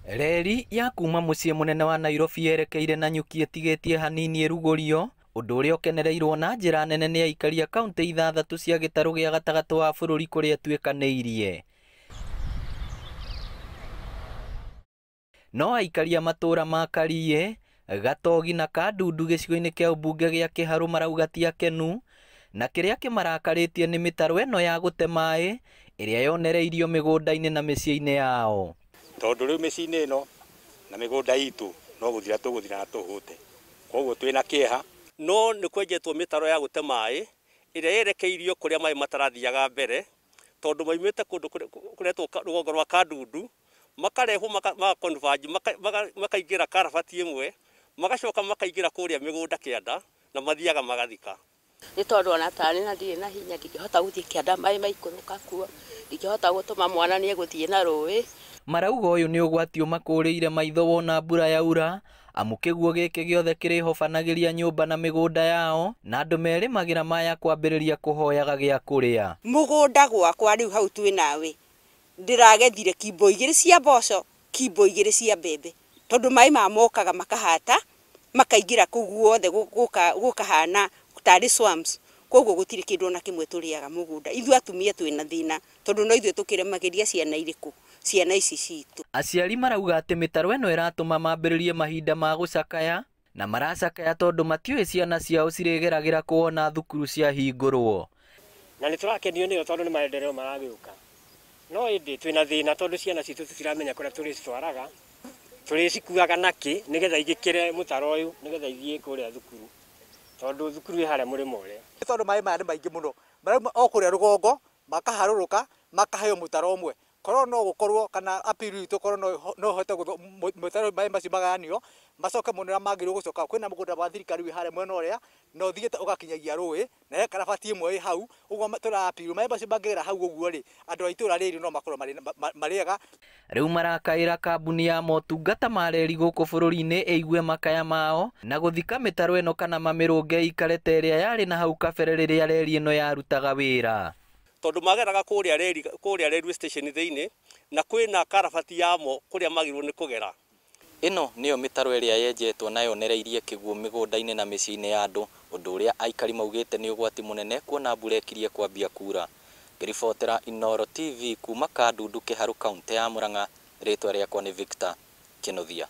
Reri ya kuma muciĩ munene wa Nairobi yerekeire Nanyuki ĩtigĩtie hanini ĩrugũrio, ũndũ ũrĩa ũkenereirwo na njĩra nene nĩ aikari a kaunti 6 cia gĩtarũ gĩa gatagatĩ wa bũrũri kũrĩa ĩtuĩkanĩirie. No aikari a matũũra ma Karie, Gatogi na Kandundu gĩcigo-inĩ kĩa ũmbunge gĩa Kĩharũ marauga ti akenu, na kĩrĩa kĩmarakarĩtie nĩ mĩtaro ĩno ya gũte maĩ ĩrĩa yonereirio mĩgũnda-inĩ na mĩciĩ-inĩ yao. Tondũ rĩu mĩciĩ-inĩ ĩno na mĩgũnda itũ no gũthira tũgũthira na tũhũte, koguo twĩna kĩeha. No nĩ kwenjetwo mĩtaro ya gũte maĩ ĩrĩa yerekeirio kũrĩa maĩ matarathiaga mbere, tondũ maimĩte kũndũ kũretwo rũgongo rwa Kandundu makarehwo magakonvanji makaingĩra karabati ĩmwe magacoka makaingĩra kũrĩa mĩgũnda kĩanda na mathiaga magathika. Nĩ tondũ ona tani na ndirĩ na hinya ndingĩhota gũthiĩ kĩanda maĩ maikũrũka kuo, ndingĩhota gũtũma mwana nĩ egũthiĩ na rũĩ. Marauga ũyũ nĩ ũgwati ũmakũrĩire maitho wona mbura yaura, amu kĩguo gĩkĩ gĩothe kĩrĩhobanagĩria nyũmba na mĩgũnda yao, na andũ merĩmagĩra maya kwambĩrĩria kũhoyaga gĩa kũrĩa. Mũgũnda gwakwa rĩu hau twĩ nawe ndĩragethire kimbo 2 cia mboco, kimbo 2 cia mbembe, tondũ maĩ mamokaga makahata makaingĩra kũu guothe gũkahana tarĩ swamps. Koguo gũtirĩ kĩndũ na kĩmwe tũrĩaga mũgũnda. Ithuĩ atumia twĩna thĩna tondũ no ithuĩ tũkĩremagĩria ciana irĩkũ, ciana ici citũ. Aciari marauga atĩ mĩtaro ĩno ĩratũma mambĩrĩrie mahinda ma gũcakaya, na maracakaya tondũ matiũĩ ciana ciao cirĩgeragĩra kuona thukuru ciahingũrwo. Na nĩ tũrakenio nĩyo tondũ nĩ maendeleo maragĩũka. No ĩndĩ twĩna thĩna tondũ ciana citũ tũtiramenya kũrĩa tũrĩcitwaraga, tũrĩcikuaga nakĩ nĩgetha igĩkĩre mũtaro ũyũ nĩgetha ithiĩ kũrĩa thukuru, tondũ thukuru ĩ harĩa mũrĩmo ũrĩa. Tondũ maĩ maya nĩ maingĩ mũno, marauma o kũrĩa rũgongo makaharũrũka makaheo mũtaro ũmwe. Korwo no gũkorwo kana apiri itũ korwo no hote mũtaro maĩ macio magayanio macoke mũnera magĩrĩirwo gũcoka. Kwĩna mũgũnda wa thirikari wĩ harĩa mwena ũrĩa no thiĩte ũgakinyagia rũĩ na he karabati ĩmwe ĩ hau, ũguo tũrapirwo maĩ macio mangĩgera hau ũguo rĩ, andũ a itũra rĩrĩ no makorwo marĩega. Rĩu marakaĩra kambuni ya motungata ma reri gũkũ bũrũri-inĩ ĩigue makaya mao na gũthika mĩtaro ĩno kana mamĩrũnge ĩikare ta ĩrĩa yarĩ na hau kabere rĩrĩa reri ĩno yarutaga wĩra. Tondũ mageraga kũrĩa railway station thĩinĩ na kwĩna karabati yamo kũrĩa magĩrĩirwo nĩ kũgera. Ĩno nĩyo mĩtaro ĩrĩa yenjetwo na yonereirie kĩguũ mĩgũnda-inĩ na mĩciĩ-inĩ ya andũ, ũndũ ũrĩa aikari maugĩte nĩ ũgwati mũnene kuona mbura ĩkirie kwambia kura. Ngĩribotera Inooro TV kuma Kandundu Kĩharũ kaunti ya Murang'a, rĩtwa rĩakwa nĩ Victor Kĩnuthia.